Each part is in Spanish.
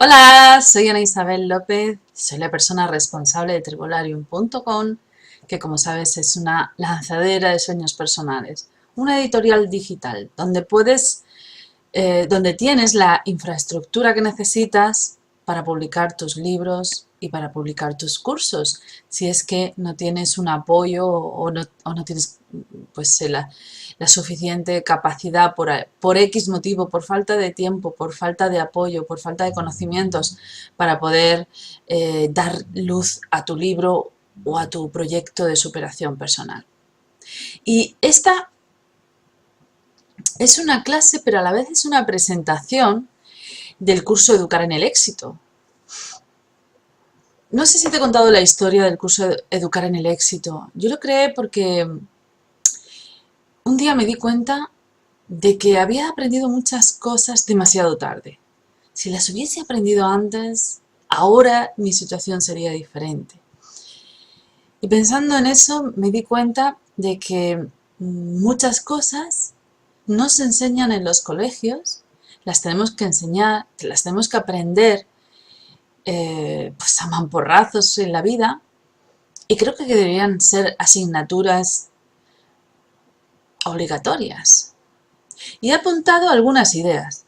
Hola, soy Ana Isabel López, soy la persona responsable de Tribularium.com, que como sabes es una lanzadera de sueños personales, una editorial digital donde tienes la infraestructura que necesitas para publicar tus libros y para publicar tus cursos, si es que no tienes un apoyo o no tienes pues la suficiente capacidad por X motivo, por falta de tiempo, por falta de apoyo, por falta de conocimientos para poder dar luz a tu libro o a tu proyecto de superación personal. Y esta es una clase, pero a la vez es una presentación del curso Educar en el Éxito. No sé si te he contado la historia del curso Educar en el Éxito. Yo lo creé porque un día me di cuenta de que había aprendido muchas cosas demasiado tarde. Si las hubiese aprendido antes, ahora mi situación sería diferente. Y pensando en eso, me di cuenta de que muchas cosas no se enseñan en los colegios, las tenemos que enseñar, las tenemos que aprender pues a mamporrazos en la vida, y creo que deberían ser asignaturas obligatorias. Y he apuntado algunas ideas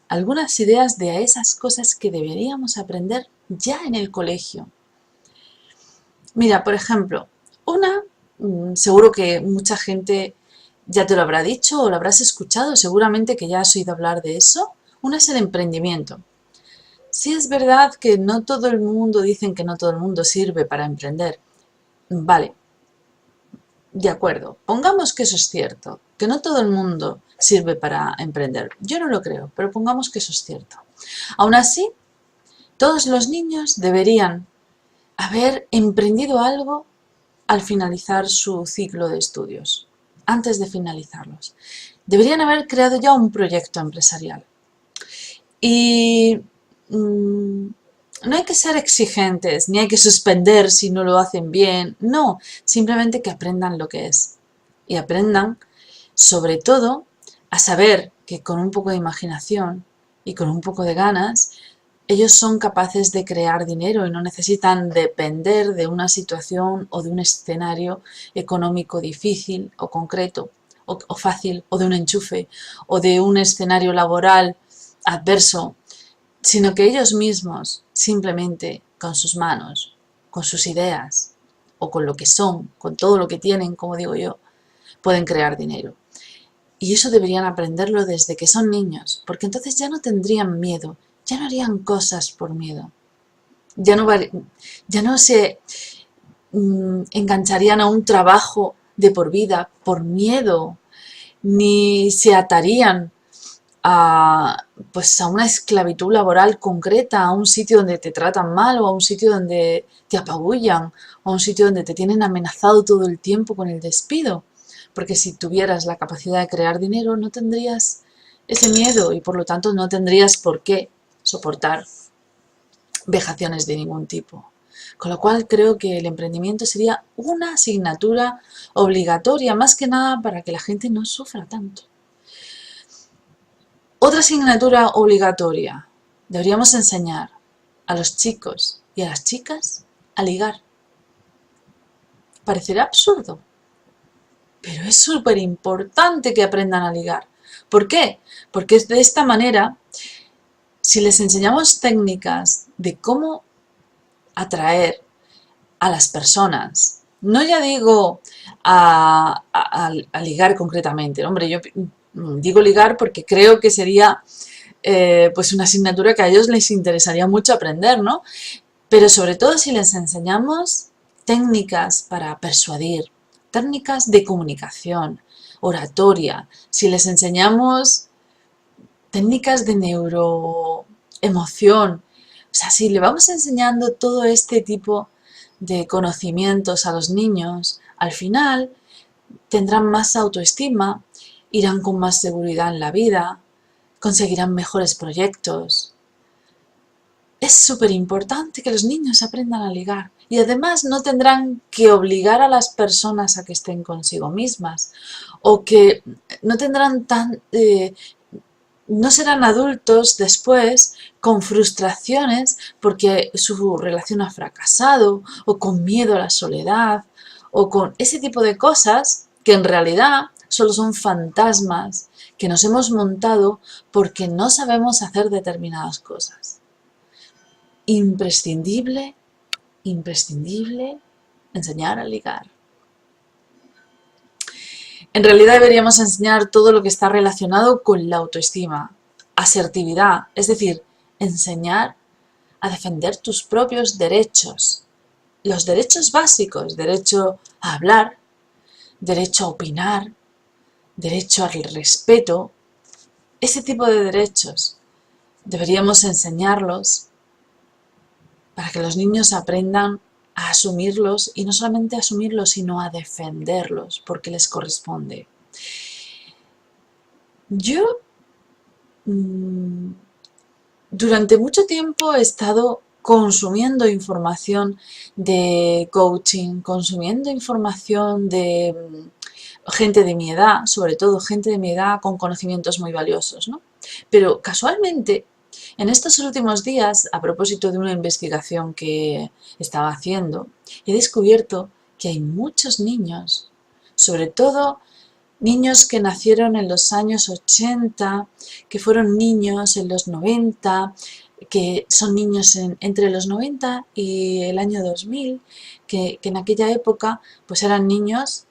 de esas cosas que deberíamos aprender ya en el colegio. Mira, por ejemplo, seguro que mucha gente ya te lo habrá dicho o lo habrás escuchado, seguramente que ya has oído hablar de eso. Una es el emprendimiento. Sí es verdad que no todo el mundo, dicen que no todo el mundo sirve para emprender. Vale, de acuerdo, pongamos que eso es cierto, que no todo el mundo sirve para emprender. Yo no lo creo, pero pongamos que eso es cierto. Aún así, todos los niños deberían haber emprendido algo al finalizar su ciclo de estudios, antes de finalizarlos. Deberían haber creado ya un proyecto empresarial. Y no hay que ser exigentes, ni hay que suspender si no lo hacen bien. No, simplemente que aprendan lo que es. Y aprendan, sobre todo, a saber que con un poco de imaginación y con un poco de ganas, ellos son capaces de crear dinero y no necesitan depender de una situación o de un escenario económico difícil o concreto o fácil, o de un enchufe, o de un escenario laboral adverso, sino que ellos mismos, simplemente con sus manos, con sus ideas, o con lo que son, con todo lo que tienen, como digo yo, pueden crear dinero. Y eso deberían aprenderlo desde que son niños, porque entonces ya no tendrían miedo, ya no harían cosas por miedo, ya no se engancharían a un trabajo de por vida por miedo, ni se atarían pues a una esclavitud laboral concreta, a un sitio donde te tratan mal, o a un sitio donde te apabullan, o a un sitio donde te tienen amenazado todo el tiempo con el despido. Porque si tuvieras la capacidad de crear dinero, no tendrías ese miedo y por lo tanto no tendrías por qué soportar vejaciones de ningún tipo. Con lo cual creo que el emprendimiento sería una asignatura obligatoria, más que nada para que la gente no sufra tanto. Otra asignatura obligatoria. Deberíamos enseñar a los chicos y a las chicas a ligar. Parecerá absurdo, pero es súper importante que aprendan a ligar. ¿Por qué? Porque de esta manera, si les enseñamos técnicas de cómo atraer a las personas, no ya digo a ligar concretamente, hombre, yo digo ligar porque creo que sería pues una asignatura que a ellos les interesaría mucho aprender, ¿no? Pero sobre todo si les enseñamos técnicas para persuadir, técnicas de comunicación, oratoria, si les enseñamos técnicas de neuroemoción. O sea, si le vamos enseñando todo este tipo de conocimientos a los niños, al final tendrán más autoestima, irán con más seguridad en la vida, conseguirán mejores proyectos. Es súper importante que los niños aprendan a ligar y además no tendrán que obligar a las personas a que estén consigo mismas o que no tendrán no serán adultos después con frustraciones porque su relación ha fracasado o con miedo a la soledad o con ese tipo de cosas que en realidad solo son fantasmas que nos hemos montado porque no sabemos hacer determinadas cosas. Imprescindible, imprescindible enseñar a ligar. En realidad deberíamos enseñar todo lo que está relacionado con la autoestima, asertividad, es decir, enseñar a defender tus propios derechos, los derechos básicos, derecho a hablar, derecho a opinar, derecho al respeto, ese tipo de derechos deberíamos enseñarlos para que los niños aprendan a asumirlos y no solamente a asumirlos, sino a defenderlos porque les corresponde. Yo durante mucho tiempo he estado consumiendo información de coaching, consumiendo información de gente de mi edad, sobre todo gente de mi edad con conocimientos muy valiosos, ¿no? Pero casualmente, en estos últimos días, a propósito de una investigación que estaba haciendo, he descubierto que hay muchos niños, sobre todo niños que nacieron en los años 80, que fueron niños en los 90, que son niños entre los 90 y el año 2000, que en aquella época pues eran niños.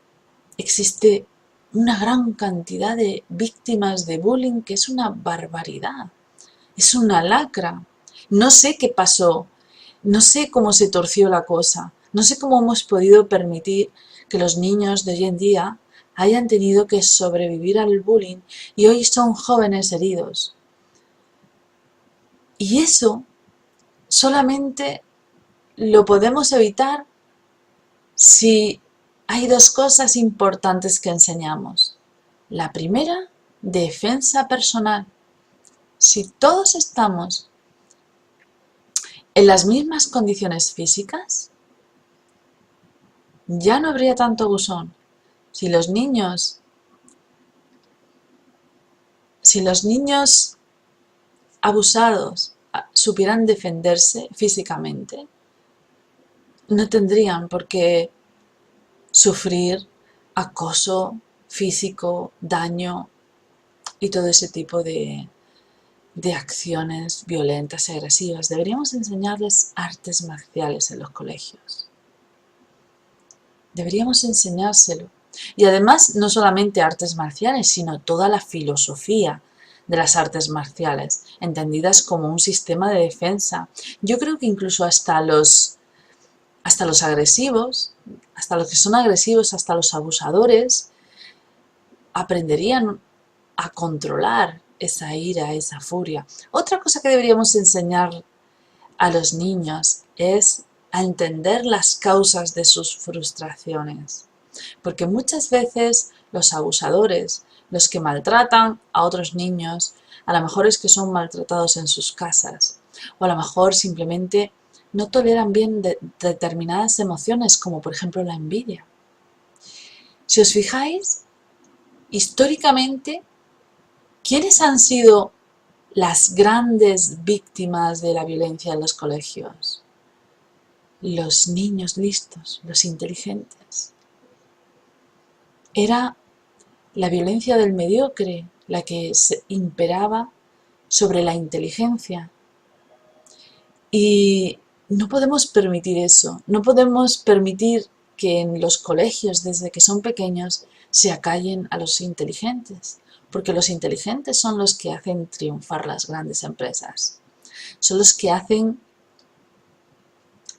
Existe una gran cantidad de víctimas de bullying que es una barbaridad, es una lacra. No sé qué pasó, no sé cómo se torció la cosa, no sé cómo hemos podido permitir que los niños de hoy en día hayan tenido que sobrevivir al bullying y hoy son jóvenes heridos. Y eso solamente lo podemos evitar si hay dos cosas importantes que enseñamos. La primera, defensa personal. Si todos estamos en las mismas condiciones físicas, ya no habría tanto abusón. Si los niños abusados supieran defenderse físicamente, no tendrían por qué sufrir acoso físico, daño y todo ese tipo de acciones violentas y agresivas. Deberíamos enseñarles artes marciales en los colegios. Deberíamos enseñárselo. Y además, no solamente artes marciales, sino toda la filosofía de las artes marciales, entendidas como un sistema de defensa. Yo creo que incluso hasta los agresivos, hasta los que son agresivos, hasta los abusadores, aprenderían a controlar esa ira, esa furia. Otra cosa que deberíamos enseñar a los niños es a entender las causas de sus frustraciones. Porque muchas veces los abusadores, los que maltratan a otros niños, a lo mejor es que son maltratados en sus casas, o a lo mejor simplemente no toleran bien determinadas emociones, como por ejemplo la envidia. Si os fijáis, históricamente, ¿quiénes han sido las grandes víctimas de la violencia en los colegios? Los niños listos, los inteligentes. Era la violencia del mediocre la que se imperaba sobre la inteligencia. Y no podemos permitir eso, no podemos permitir que en los colegios desde que son pequeños se acallen a los inteligentes, porque los inteligentes son los que hacen triunfar las grandes empresas, son los que hacen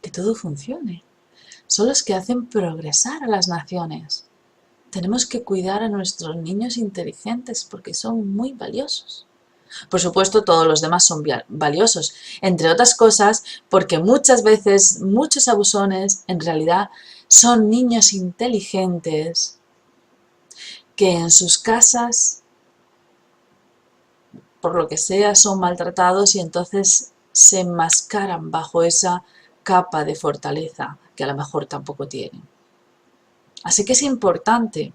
que todo funcione, son los que hacen progresar a las naciones. Tenemos que cuidar a nuestros niños inteligentes porque son muy valiosos. Por supuesto, todos los demás son valiosos, entre otras cosas porque muchas veces muchos abusones en realidad son niños inteligentes que en sus casas, por lo que sea, son maltratados y entonces se enmascaran bajo esa capa de fortaleza que a lo mejor tampoco tienen. Así que es importante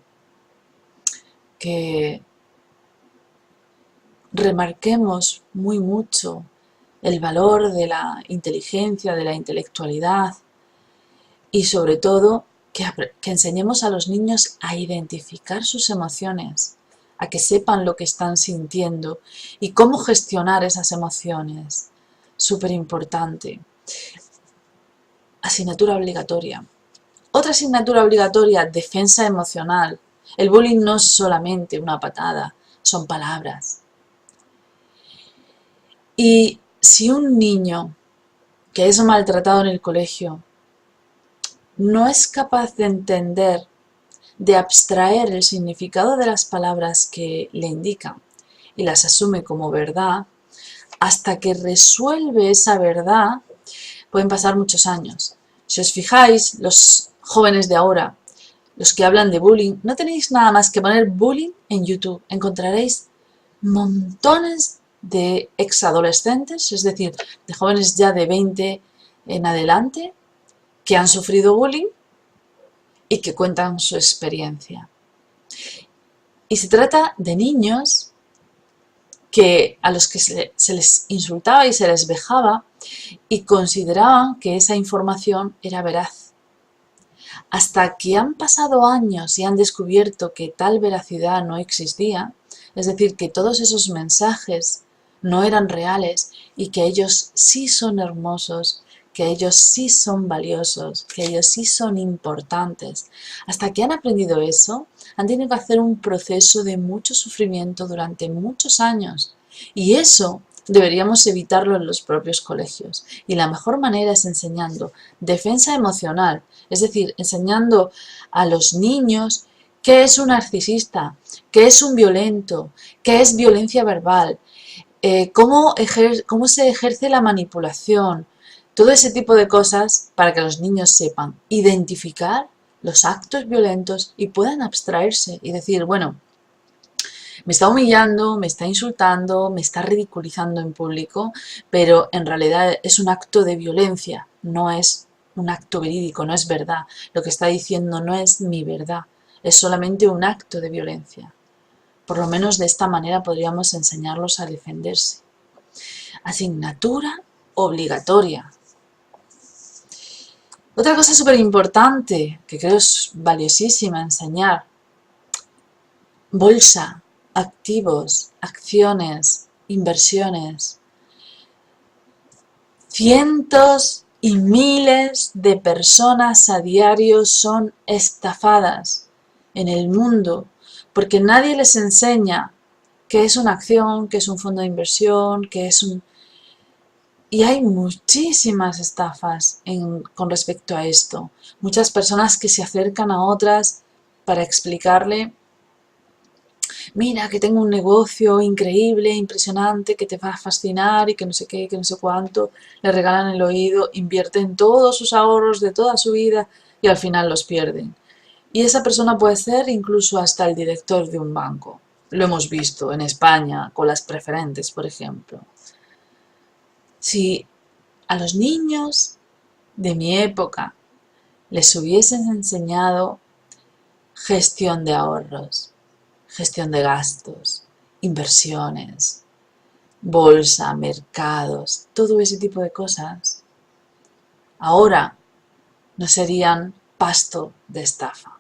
que remarquemos muy mucho el valor de la inteligencia, de la intelectualidad y sobre todo que enseñemos a los niños a identificar sus emociones, a que sepan lo que están sintiendo y cómo gestionar esas emociones. Súper importante. Asignatura obligatoria. Otra asignatura obligatoria, defensa emocional. El bullying no es solamente una patada, son palabras. Y si un niño que es maltratado en el colegio no es capaz de entender, de abstraer el significado de las palabras que le indican y las asume como verdad, hasta que resuelve esa verdad, pueden pasar muchos años. Si os fijáis, los jóvenes de ahora, los que hablan de bullying, no tenéis nada más que poner bullying en YouTube. Encontraréis montones de exadolescentes, es decir, de jóvenes ya de 20 en adelante, que han sufrido bullying y que cuentan su experiencia. Y se trata de niños a los que se les insultaba y se les vejaba y consideraban que esa información era veraz. Hasta que han pasado años y han descubierto que tal veracidad no existía, es decir, que todos esos mensajes no eran reales y que ellos sí son hermosos, que ellos sí son valiosos, que ellos sí son importantes. Hasta que han aprendido eso, han tenido que hacer un proceso de mucho sufrimiento durante muchos años. Y eso deberíamos evitarlo en los propios colegios. Y la mejor manera es enseñando defensa emocional, es decir, enseñando a los niños qué es un narcisista, qué es un violento, qué es violencia verbal, cómo se ejerce la manipulación, todo ese tipo de cosas para que los niños sepan identificar los actos violentos y puedan abstraerse y decir, bueno, me está humillando, me está insultando, me está ridiculizando en público, pero en realidad es un acto de violencia, no es un acto verídico, no es verdad. Lo que está diciendo no es mi verdad, es solamente un acto de violencia. Por lo menos de esta manera podríamos enseñarlos a defenderse. Asignatura obligatoria. Otra cosa súper importante, que creo es valiosísima enseñar, bolsa, activos, acciones, inversiones. Cientos y miles de personas a diario son estafadas en el mundo porque nadie les enseña qué es una acción, qué es un fondo de inversión, qué es un... Y hay muchísimas estafas con respecto a esto. Muchas personas que se acercan a otras para explicarle: mira, que tengo un negocio increíble, impresionante, que te va a fascinar y que no sé qué, que no sé cuánto. Le regalan el oído, invierten todos sus ahorros de toda su vida y al final los pierden. Y esa persona puede ser incluso hasta el director de un banco. Lo hemos visto en España con las preferentes, por ejemplo. Si a los niños de mi época les hubiesen enseñado gestión de ahorros, gestión de gastos, inversiones, bolsa, mercados, todo ese tipo de cosas, ahora no serían pasto de estafa.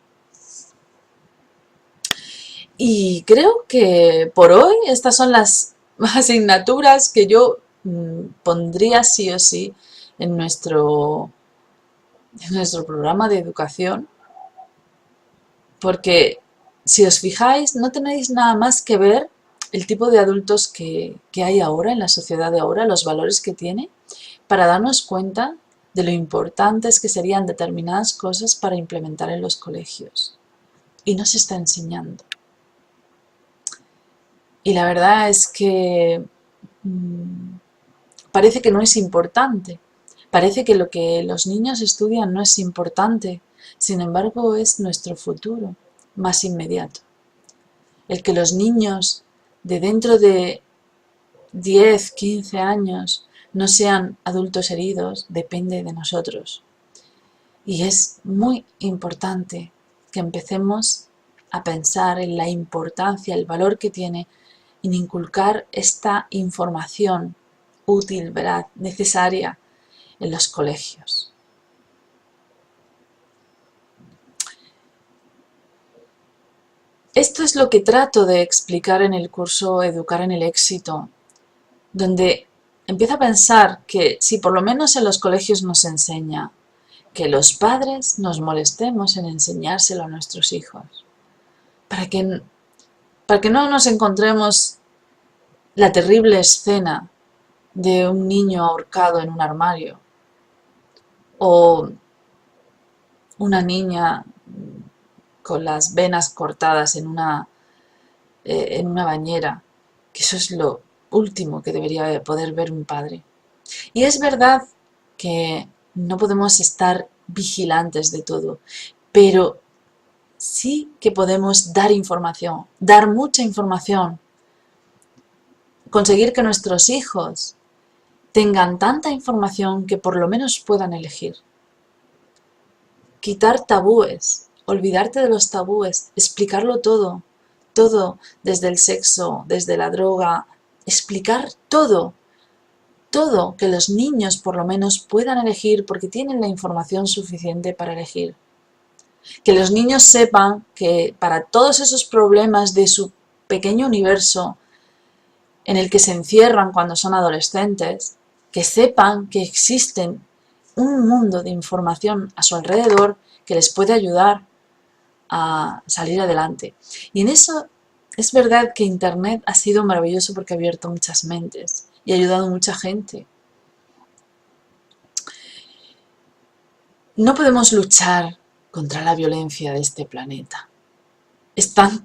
Y creo que por hoy estas son las asignaturas que yo pondría sí o sí en nuestro programa de educación, porque si os fijáis no tenéis nada más que ver el tipo de adultos que hay ahora en la sociedad de ahora, los valores que tiene, para darnos cuenta de lo importantes que serían determinadas cosas para implementar en los colegios. Y no se está enseñando. Y la verdad es que parece que no es importante. Parece que lo que los niños estudian no es importante. Sin embargo, es nuestro futuro más inmediato. El que los niños de dentro de 10, 15 años no sean adultos heridos depende de nosotros. Y es muy importante que empecemos a pensar en la importancia, el valor que tiene en inculcar esta información útil, veraz, necesaria en los colegios. Esto es lo que trato de explicar en el curso Educar en el Éxito, donde empiezo a pensar que si por lo menos en los colegios nos enseña que los padres nos molestemos en enseñárselo a nuestros hijos, para que no nos encontremos la terrible escena de un niño ahorcado en un armario o una niña con las venas cortadas en una bañera, que eso es lo último que debería poder ver un padre. Y es verdad que no podemos estar vigilantes de todo, pero sí que podemos dar información, dar mucha información, conseguir que nuestros hijos tengan tanta información que por lo menos puedan elegir. Quitar tabúes, olvidarte de los tabúes, explicarlo todo, todo, desde el sexo, desde la droga, explicar todo, todo, que los niños por lo menos puedan elegir porque tienen la información suficiente para elegir. Que los niños sepan que para todos esos problemas de su pequeño universo en el que se encierran cuando son adolescentes, que sepan que existen un mundo de información a su alrededor que les puede ayudar a salir adelante. Y en eso es verdad que Internet ha sido maravilloso porque ha abierto muchas mentes y ha ayudado a mucha gente. No podemos luchar contra la violencia de este planeta. Es tan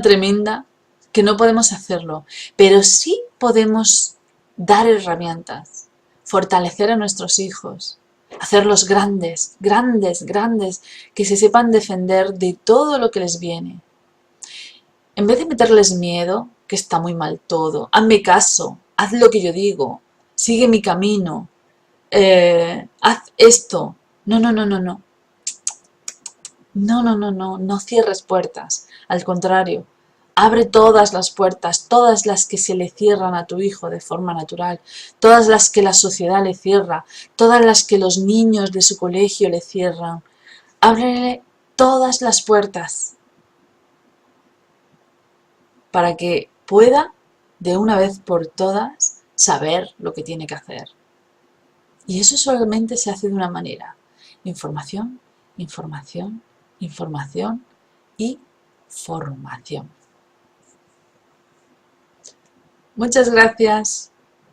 tremenda que no podemos hacerlo, pero sí podemos dar herramientas, fortalecer a nuestros hijos, hacerlos grandes, grandes, grandes, que se sepan defender de todo lo que les viene. En vez de meterles miedo, que está muy mal todo, hazme caso, haz lo que yo digo, sigue mi camino, haz esto. No, no, no, no, no. No, no, no, no, no cierres puertas. Al contrario, abre todas las puertas, todas las que se le cierran a tu hijo de forma natural, todas las que la sociedad le cierra, todas las que los niños de su colegio le cierran. Ábrele todas las puertas para que pueda, de una vez por todas, saber lo que tiene que hacer. Y eso solamente se hace de una manera: información, información, información y formación. Muchas gracias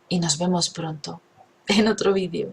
y nos vemos pronto en otro vídeo.